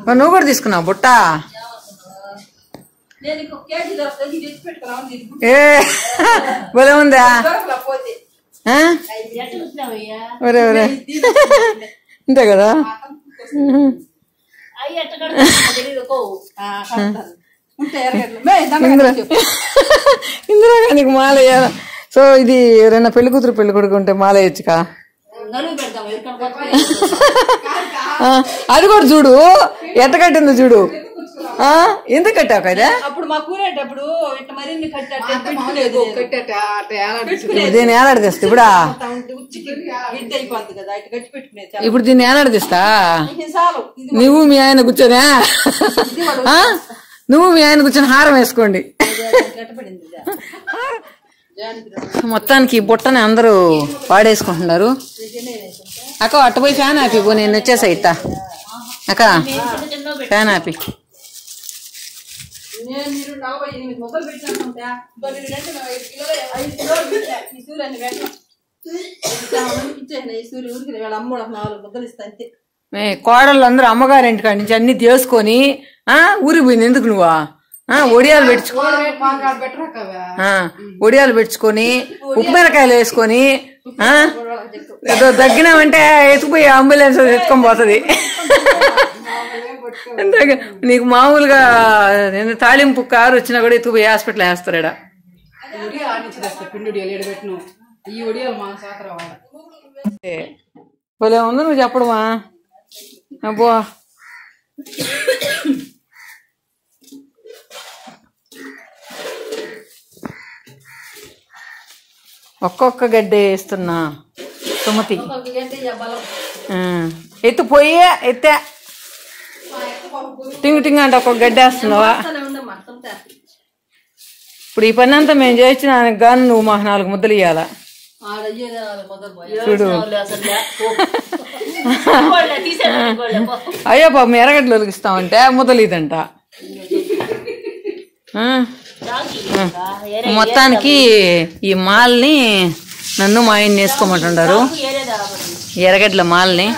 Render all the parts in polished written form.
నువ్వు కూడా తీసుకున్నావు బుట్ట? ఏ భలే ఉందా? ఒరే ఒరే అంతే కదా. ఇందిరాగానికి మాల వేయాల. సో ఇది ఎవరైనా పెళ్లి కూతురు పెళ్లి కొడుకు ఉంటే మాల వేయచ్చుకా? అది కూడా చూడు ఎట్ట కట్టిందో చూడు. ఎందుకు కట్టావు కదా? దీన్ని ఏలాడి తెస్తా ఇప్పుడా? ఇప్పుడు దీన్ని ఏలాడి తెస్తా? నువ్వు మీ ఆయన కూర్చొనే నువ్వు మీ ఆయన కూర్చొని హారం వేసుకోండి. మొత్తానికి ఈ బుట్టని అందరూ వాడేసుకుంటున్నారు. అక్క అట్టపోయి ఫ్యాన్ ఆపి పో, నేను వచ్చేసా ఇట్టా. అక్క ఫ్యాన్ ఆపి. కోడళ్ళు అందరూ అమ్మగారింటి కాడి నుంచి అన్ని తీసుకొని ఊరికి పోయింది. ఎందుకు నువ్వా? ఒడియాలు ఒడియాలు పెట్టుకొని ఉప్పు మిరకాయలు వేసుకొని ఏదో దగ్గినామంటే ఎత్తుకుపోయి అంబులెన్స్ ఎత్తుకొని పోతుంది. నీకు మామూలుగా తాళింపు కారు వచ్చినా కూడా ఎత్తుకుపోయి హాస్పిటల్ వేస్తారా? భలే ఉంది నువ్వు చెప్పడమా. అబ్బో ఒక్కొక్క గడ్డ వేస్తున్నా సుమతి. ఎత్తుపోయి ఎత్తే టింగ్ టింగ్ అంటే ఒక్కొక్క గడ్డ వేస్తున్నావా? ఇప్పుడు ఈ పని అంతా మేము చేసిన గాను నువ్వు మాకు 4 ముద్దలు ఇవ్వాలా చూడు. అయ్యో పాపం ఎర్రగడ్డలు ఒలిగిస్తామంటే ముద్దలు ఇదంట. మొత్తానికి ఈ మాల్ని నన్ను మా ఆయన వేసుకోమంటున్నారు, ఎర్రగడ్డల మాల్ని.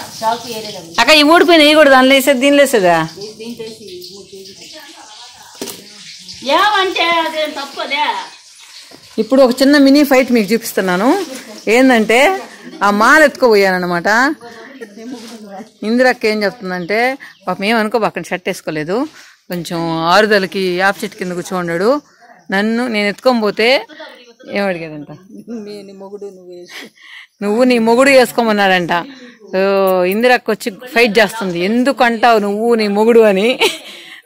అక్క ఈ ఊడిపోయిన ఇవి కూడా దానిలో వేసేది, దీనిలో వేసేదా? ఇప్పుడు ఒక చిన్న మినీ ఫైట్ మీకు చూపిస్తున్నాను. ఏంటంటే ఆ మాల్ ఎత్తుకోపోయానమాట. ఇందిరక్క ఏం చెప్తుందంటే పాపం ఏమనుకో అక్కడ షర్ట్ వేసుకోలేదు, కొంచెం ఆరుదలకి యాప్ చెట్టు కింద కూర్చోండాడు. నేను ఎత్తుకొని పోతే ఏమడిగేదంట, నువ్వు నీ మొగుడు వేసుకోమన్నాడంట. ఇందిరక్క వచ్చి ఫైట్ చేస్తుంది, ఎందుకంటావు నువ్వు నీ మొగుడు అని,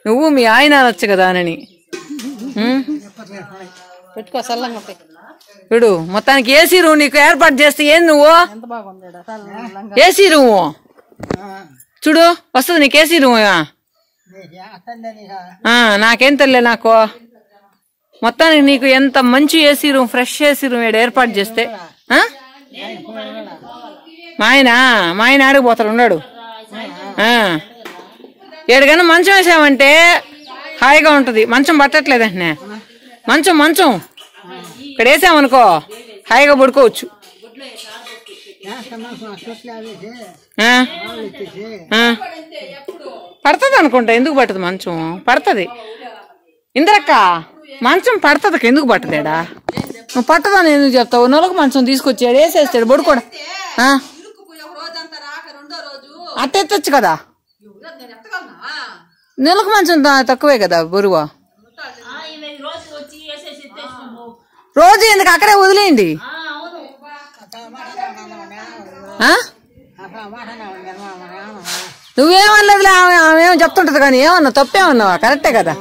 నువ్వు మీ ఆయన అనొచ్చు కదా అని. పెట్టుకో సల్లంగా చూడు. మొత్తానికి ఏసీ రూమ్ నీకు ఏర్పాటు చేస్తే ఏం నువ్వు ఏసీ రూమ్ చూడు వస్తుంది నీకు ఏసీ రూమ్. నాకేం తెలియదు నాకు. మొత్తానికి నీకు ఎంత మంచి AC room, fresh AC room ఏర్పాటు చేస్తే. మా ఆయన ఆడిపోతాడు ఉన్నాడు. 7 గంటలు మంచం వేసామంటే హాయిగా ఉంటది. మంచం పట్టట్లేదంటే మంచం ఇక్కడ వేసామనుకో హాయిగా పడుకోవచ్చు. పడుతుంది అనుకుంటా, ఎందుకు పట్టదు? మంచం పడుతుంది ఇందిరక్క, మంచం పడుతుంది, ఎందుకు పట్టదేడా? నువ్వు పట్టదని ఎందుకు చెప్తావు? నొలకు మంచం తీసుకొచ్చాడు, వేసేస్తాడు పడుకోడా. అట్టెత్తచ్చు కదా, నెలకు మంచం తక్కువే కదా బరువు. రోజు ఎందుకు అక్కడే వదిలేయండి. నువ్వేమనలేదులే, ఆమె చెప్తుంటది కానీ ఏమన్నా తప్పేమన్నావా? కరెక్టే కదా.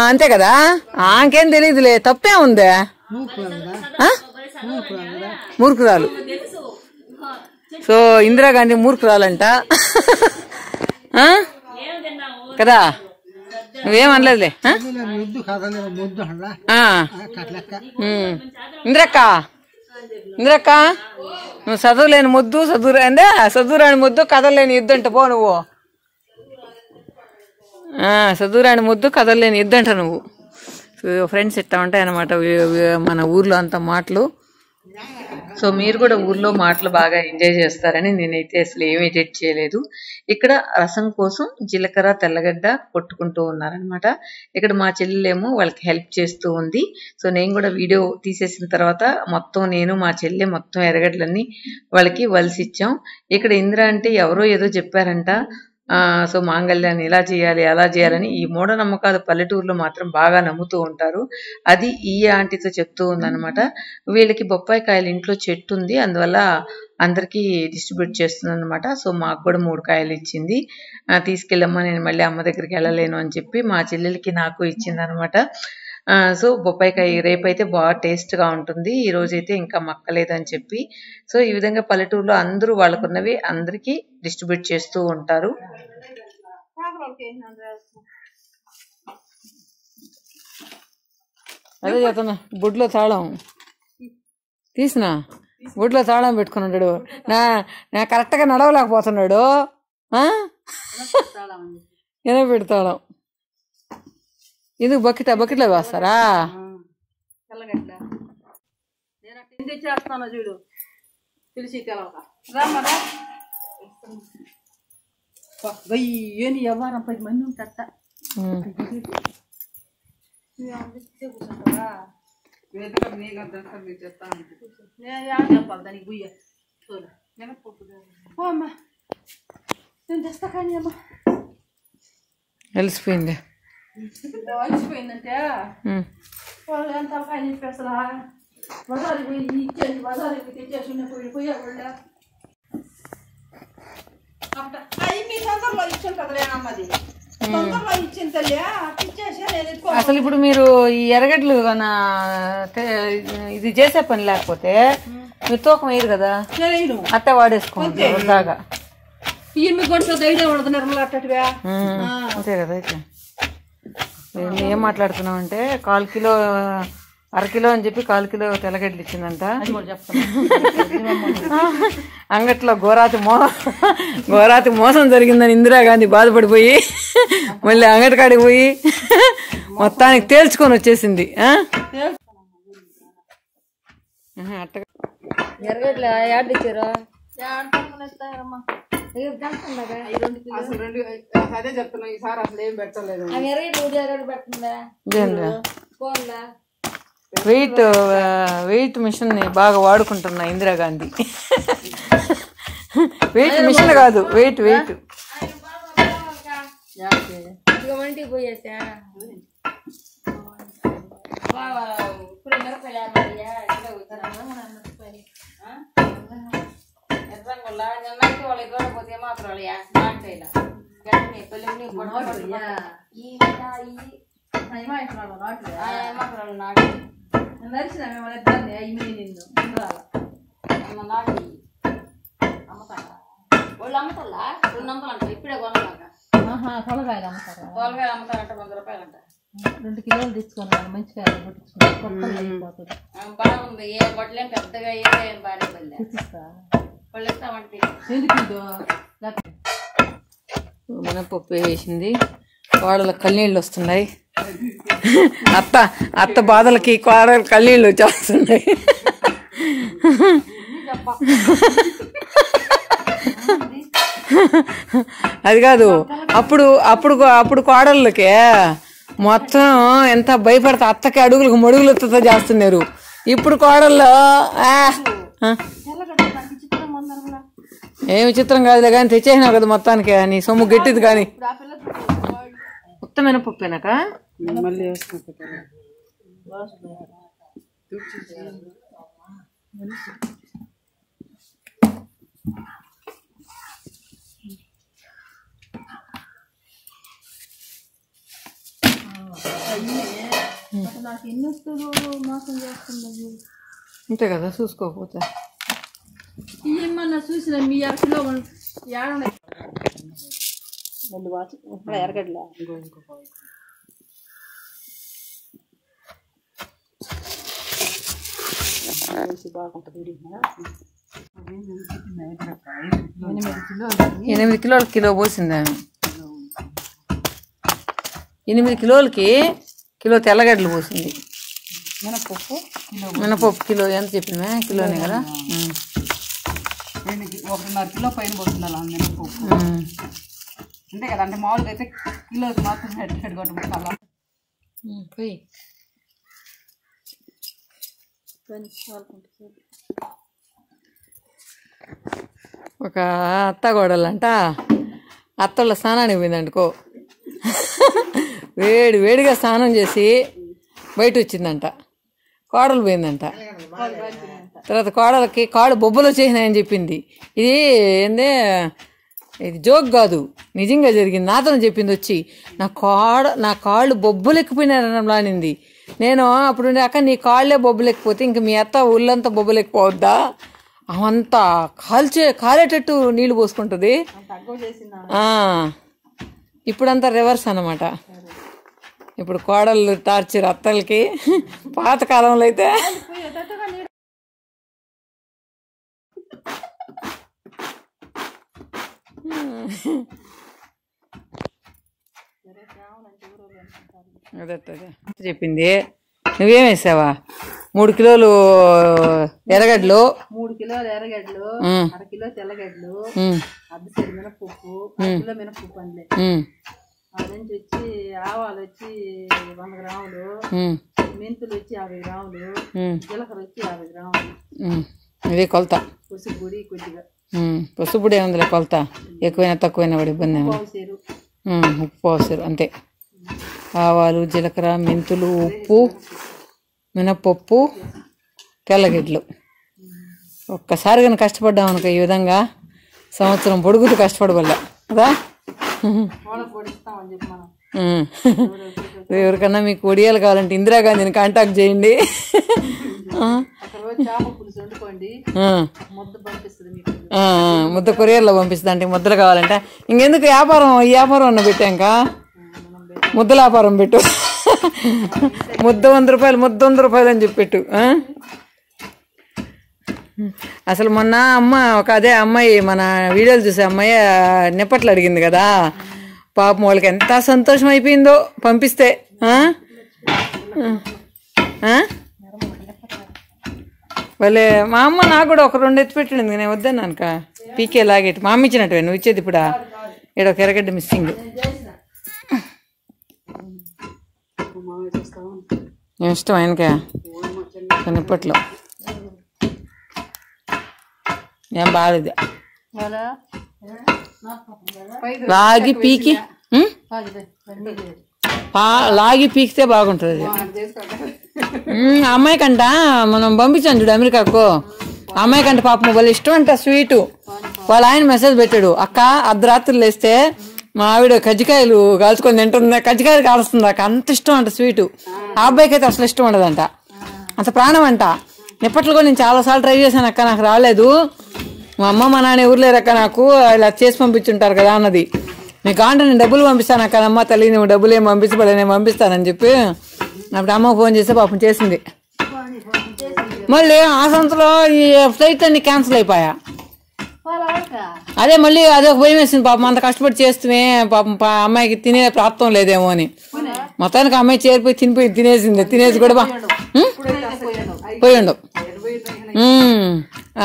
అంతే కదా, ఆమెకేం తెలియదులే, తప్పే ఉందే. మూర్ఖురాలు. సో ఇందిరాగాంధీ మూర్ఖురాలంట కదా. నువ్వేమనలేదులే. ఇందిరక్క నువ్వు చదువులేని ముద్దు, చదువురాని ముద్దు, కథలేని యుద్ధ అంట పో నువ్వు. చదువురాని ముద్దు, కథలేని యుద్ధ అంట నువ్వు. ఫ్రెండ్స్ ఇట్టా ఉంటాయి అన్నమాట మన ఊర్లో అంత మాటలు. సో మీరు కూడా ఊర్లో మాటలు బాగా ఎంజాయ్ చేస్తారని నేనైతే అసలు ఏమి ఎడిట్ చేయలేదు. ఇక్కడ రసం కోసం జీలకర్ర తెల్లగడ్డ కొట్టుకుంటూ ఉన్నారనమాట. ఇక్కడ మా చెల్లెలేమో వాళ్ళకి హెల్ప్ చేస్తూ ఉంది. సో నేను కూడా వీడియో తీసేసిన తర్వాత మొత్తం నేను మా చెల్లె మొత్తం ఎర్రగడ్డలన్నీ వాళ్ళకి వలసిచ్చాం. ఇక్కడ ఇందిర అంటే ఎవరో ఏదో చెప్పారంట. సో మాంగళ్యాన్ని ఇలా చేయాలి అలా చేయాలని ఈ మూఢనమ్మకాలు పల్లెటూరులో మాత్రం బాగా నమ్ముతూ ఉంటారు. అది ఈ ఆంటీతో చెప్తూ ఉందన్నమాట. వీళ్ళకి బొప్పాయి కాయలు ఇంట్లో చెట్టు ఉంది, అందువల్ల అందరికీ డిస్ట్రిబ్యూట్ చేస్తుంది అనమాట. సో మాకు కూడా 3 కాయలు ఇచ్చింది. తీసుకెళ్ళమ్మా, నేను మళ్ళీ అమ్మ దగ్గరికి వెళ్ళలేను అని చెప్పి మా చెల్లెలకి నాకు ఇచ్చింది అనమాట. సో బొప్పాయికాయ రేపైతే బాగా టేస్ట్గా ఉంటుంది, ఈ రోజైతే ఇంకా మక్కలేదని చెప్పి. సో ఈ విధంగా పల్లెటూరులో అందరూ వాళ్ళకున్నవి అందరికీ డిస్ట్రిబ్యూట్ చేస్తూ ఉంటారు. అదే చెప్తున్నా, బుడ్లో తాళం తీసినా, బుడ్లో తాళం పెట్టుకున్నాడు. నా కరెక్ట్గా నడవలేకపోతున్నాడు. ఎనపెట్టి తాళం ఎందుకు బకెట్లో వేస్తారా? చేస్తాను చూడు, తెలిసి ఏని వ్యవహారం 10 మంది ఉంటారట. చెప్పాలి దానికి బుయ్య అమ్మా, నేను తెస్తా కానీ అమ్మా. వెలిసిపోయింది, అలసిపోయిందంటే వాళ్ళు ఎంత కానీ అసలు బజారుకి పోయి ఇచ్చేసి బజారుకి పోయి తెచ్చేసి పోయే వాళ్ళు అవి మీ తొందరలో ఇచ్చాను కదలే అమ్మది, తొందరలో ఇచ్చిన తల్లి ఇచ్చేసి నేను. అసలు ఇప్పుడు మీరు ఈ ఎర్రగడ్డలు ఇది చేసే పని లేకపోతే మీరు తూకం వేయరు కదా, అట్టే వాడేసుకోండి దాకా. ఇవి కొంచెం ధైర్యం ఉండదు నిర్మలాటట్టుగా. అంతే కదా. అయితే ఏం మాట్లాడుతున్నాం అంటే 1/4 కిలో 1/2 కిలో అని చెప్పి 1/4 కిలో తెల్లగడ్డలు ఇచ్చిందంట. అంగట్లో ఘోరాతి మోసం జరిగిందని ఇందిరాగాంధీ బాధపడిపోయి మళ్ళీ అంగటి కాడికి పోయి మొత్తానికి తేల్చుకొని వచ్చేసింది. ఎర్రగడ్డలు యాడిచ్చారు? అదే చెప్తున్నా, ఈసారి అసలు ఏం పెట్టలేదు. వెయిట్ మిషన్ ని బాగా వాడుకుంటున్నా ఇందిరాగాంధీ. వెయిట్ మిషన్ కాదు, వెయిట్ ఇంటికి పోయేసా వాళ్ళకి మాత్రం వాళ్ళు అమ్ముతారా 2 వందలంట, ఇప్పుడే కొనలాగా. తొలగాయలు అమ్ముతారంట 100 రూపాయలంట. 2 కిలోలు తెచ్చుకున్నాను, మంచిగా బాగుంది. ఏ బట్టలేం పెద్దగా ఏం బాగా వాళ్ళు ఇస్తామంటే మినపప్పు వేసింది. కోడల కన్నీళ్ళు వస్తున్నాయి. అత్త బాధలకి కోడల కన్నీళ్ళు వచ్చేస్తున్నాయి. అది కాదు, అప్పుడు కోడళ్ళకే మొత్తం ఎంత భయపడతా అత్తకి అడుగులకు మడుగులతో చేస్తున్నారు. ఇప్పుడు కోడళ్ళు ఏమి చిత్రం కాదులే కానీ తెచ్చేసినావు కదా మొత్తానికి, నీ సొమ్ము గట్టిది. కానీ ఉత్తమైన పప్పేనాక మళ్ళీ నాకు ఎన్ని వస్తువులు మోసం చేస్తుంది. అంతే కదా, చూసుకోకపోతే ఏమన్నా చూసిన మీ అరకులో ఏడున్నాయి ఎరగడ్ల బాగుంటుంది. 8 కిలోలకి కిలో పోసింది ఆమె. 8 కిలోలకి కిలో తెల్లగడ్డలు పోసింది. మినపప్పు కిలో ఎంత చెప్పిందా? కిలోనే కదా. 1.5 కిలో పైన పోతుంది అలా మినపప్పు అంతే కదా. అంటే మామూలుగా అయితే కిలోకి మాత్రం హెడ్ కొట్టమసాలా పోయి ఒక అత్త గోడలంట అత్తళ్ళ స్నానానికి పోయిందంటకో. వేడిగా స్నానం చేసి బయట వచ్చిందంట. కోడలు పోయిందంట. తర్వాత కోడలకి కాళ్ళు బొబ్బలు వచ్చేసినాయని చెప్పింది. ఇది ఏందే, ఇది జోక్ కాదు, నిజంగా జరిగింది. నాతో చెప్పింది వచ్చి, నా కాళ్ళు బొబ్బలు ఎక్కిపోయినారనింది. నేను అప్పుడు అక్క నీ కాళ్ళే బొబ్బలు ఎక్కిపోతే ఇంక మీ అత్త ఒళ్ళంతా బొబ్బలు ఎక్కిపోవద్దా? అవంతా కాలేటట్టు నీళ్లు పోసుకుంటుంది. ఇప్పుడంతా రివర్స్ అన్నమాట. ఇప్పుడు కోడళ్ళు టార్చర్ అత్తలకి. పాతకాలంలో అయితే అదే చెప్పింది. నువ్వేం వేసావా? 3 కిలోలు ఎర్రగడ్డలు, 3 కిలోలు ఎర్రగడ్డలు, 1/2 కిలో తెల్లగడ్డలు, అద్దెసరి మినపప్పు, 1 కిలో మినపప్పు అండి. అది నుంచి వచ్చి ఆవాలు వచ్చి 100 గ్రాములు, మెంతులు వచ్చి 50 గ్రాములు, జీలకర్ర వచ్చి 50 గ్రాములు. ఇదే కొలత. పసుపు పొడి కొద్దిగా. పసుపు పొడి ఏముందిలే కొలత, ఎక్కువైనా తక్కువైనా కూడా ఇబ్బంది. ఉప్పు అవసరం అంతే. ఆవాలు, జీలకర్ర, మెంతులు, ఉప్పు, మినపప్పు, తెల్లగడ్డలు. ఒక్కసారి కానీ కష్టపడ్డాం అనుకో ఈ విధంగా సంవత్సరం పొడుగుతూ కష్టపడవల్ల కదా. ఎవరికన్నా మీకు వడియాలు కావాలంటే ఇందిరాగాంధీని కాంటాక్ట్ చేయండి. ముద్ద కొరియర్లో పంపిస్తుంది. అంటే ముద్దలు కావాలంటే ఇంకెందుకు ఈ వ్యాపారం అన్న పెట్టాక ముద్దల వ్యాపారం పెట్టు. ముద్ద 100 రూపాయలు, ముద్ద 100 రూపాయలు అని చెప్పి పెట్టు. అసలు మొన్న అదే అమ్మాయి మన వీడియోలు చూసే అమ్మాయి నిప్పట్లు అడిగింది కదా. పాపం వాళ్ళకి ఎంత సంతోషం అయిపోయిందో పంపిస్తే. వాళ్ళే మా అమ్మ నాకు కూడా ఒక 2 ఎత్తి పెట్టింది. నేను వద్దన్నానుక పీకే లాగేటి. మా అమ్మ ఇచ్చినట్టు నువ్వు ఇచ్చేది ఇప్పుడు ఇక్కడ ఒక ఎర్రగడ్డ మిస్సింగ్. ఇష్టం ఆయనకా నిప్పట్లో ఏం బాగాలేదు. లాగి పీకి పీకితే బాగుంటుంది. అమ్మాయి కంట మనం పంపించాను చూడు అమెరికాకు. అమ్మాయి కంట పాపం వాళ్ళు ఇష్టం అంట స్వీటు. వాళ్ళ ఆయన మెసేజ్ పెట్టాడు, అక్క అర్ధరాత్రులు లేస్తే మా ఆవిడ కజ్జికాయలు కాల్చుకొని తింటుంది, కజ్జికాయలు కాలుస్తుంది అక్క. అంత ఇష్టం అంట స్వీటు. ఆ అబ్బాయికి అయితే అసలు ఇష్టం ఉండదంట, అంత ప్రాణం అంట. నిప్పట్లు కూడా నేను చాలాసార్లు ట్రై చేశాను అక్క, నాకు రాలేదు. మా అమ్మ మా నాన్న ఎవరు లేరక్క, నాకు ఇలా చేసి పంపించుంటారు కదా అన్నది. మీకు కాంటే నేను డబ్బులు పంపిస్తాను అక్క. అమ్మ తల్లి నువ్వు డబ్బులు ఏం పంపించబడే నేను పంపిస్తానని చెప్పి అప్పుడు అమ్మకు ఫోన్ చేస్తే పాపం చేసింది. మళ్ళీ ఆ సంతలో ఈ ఫ్లైట్ అన్ని క్యాన్సిల్ అయిపోయా. అదే మళ్ళీ అదే భయం వేసింది పాపం. అంత కష్టపడి చేస్తే పాపం అమ్మాయికి తినే ప్రాప్తం లేదేమో అని మొత్తానికి అమ్మాయి చేరిపోయి తినేసింది. తినేసి కూడా పోయిండు.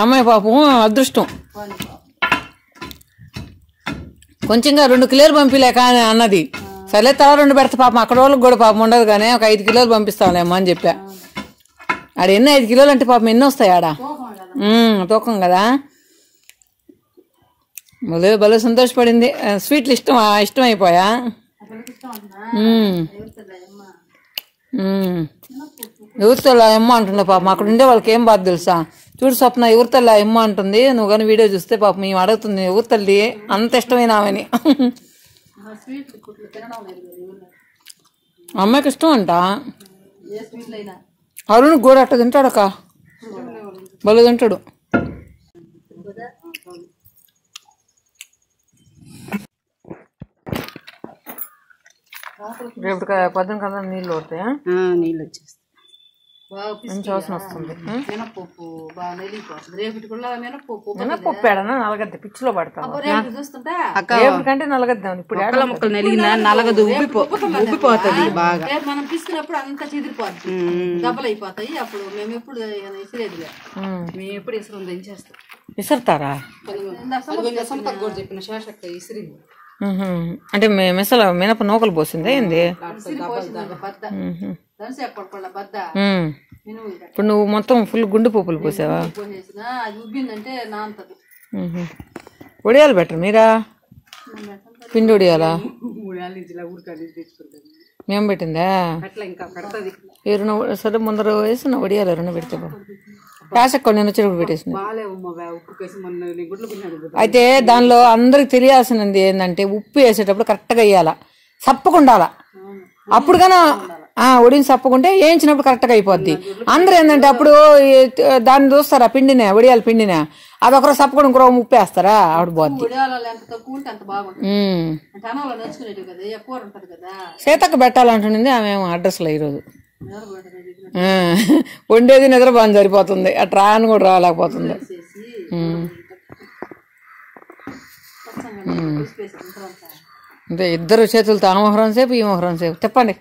అమ్మాయి పాపం అదృష్టం. కొంచెంగా 2 కిలోలు పంపిలేక అన్నది. సరే తల 2 పెడతా పాపం అక్కడ వాళ్ళకి కూడా పాపం ఉండదు కానీ ఒక 5 కిలోలు పంపిస్తాంలేమ్మా అని చెప్పా. ఆడ ఎన్ని 5 కిలోలు అంటే పాపం ఎన్ని వస్తాయి ఆడ తూకం కదా. భలే సంతోషపడింది. స్వీట్లు ఇష్టం అయిపోయా. ఎవరితో ఎమ్మ అంటుండే పాపం. అక్కడ ఉండే వాళ్ళకి ఏం బాధ తెలుసా? చూడు స్వప్న ఎవరితల్లి ఎమ్మ అంటుంది. నువ్వు కానీ వీడియో చూస్తే పాపం మేము అడుగుతుంది ఎవరి తల్లి అంత ఇష్టమైన ఆమెని. అమ్మాయికి ఇష్టం అంట. అరుణ్ కూడా అట్ట తింటాడక్క, భలే తింటాడు. రేపు 10 కదా నీళ్ళు పడతాయా? నీళ్ళు వచ్చేస్తాయి. బాగా మంచి వాసన వస్తుంది. మినపప్పు బాగా నలిగిపోతుంది. రేపటి కూడా మినపప్పు మినపప్పు నలగద్ది పిచ్చిలో పడతాం చూస్తుంటా కంటే నలగద్దాం. ఇప్పుడు ఒక్కల ముక్కలు నలిగినా నలగదు, ఉబ్బిపోతుంది బాగా. రేపు మనం పిసికినప్పుడు అంతా చెదిరిపోతుంది, దెబ్బలు అయిపోతాయి. అప్పుడు మేము ఎప్పుడు ఇసిరేదిగా, మేము ఎప్పుడు ఇసురు దంచేస్తాం. విసరుతారా? కూడా చెప్పిన శేషక్క ఇసిరింది అంటే మినప నూకలు పోసిందే ఏంది? ఇప్పుడు నువ్వు మొత్తం ఫుల్ గుండు పప్పులు పోసావా? అది ఉబ్బిందంటే నాంతది. వడియాలు బెటర్ మీరా? పిండి వడియాలా మేము పెట్టిందా? సరే ముందర వేసి నా వడియాలు ఎవరైనా పెడితే రాసక్క నేను వచ్చేటప్పుడు పెట్టేసింది. అయితే దానిలో అందరికి తెలియాల్సినది ఏంటంటే ఉప్పు వేసేటప్పుడు కరెక్ట్గా వేయాల, సప్పకుండా. అప్పుడు కన్నా ఉడిని సప్పకుంటే వేయించినప్పుడు కరెక్ట్గా అయిపోద్ది. అందరూ ఏంటంటే అప్పుడు దాన్ని చూస్తారా పిండినే, వడియాల పిండినే, అది ఒకరు సప్పకుండా ఇంకో ఉప్పు వేస్తారా, ఆవిడ పోద్ది. సీతక్క పెట్టాలంటుంది ఆమె అడ్రస్లో ఈరోజు. వండేది నిద్ర బాగా సరిపోతుంది, ఆ ట్రాన్ కూడా రాలేకపోతుంది. అంటే ఇద్దరు చేతులతో ఆ మొహరం సేపు ఈ మొహరం సేపు తిప్పండి.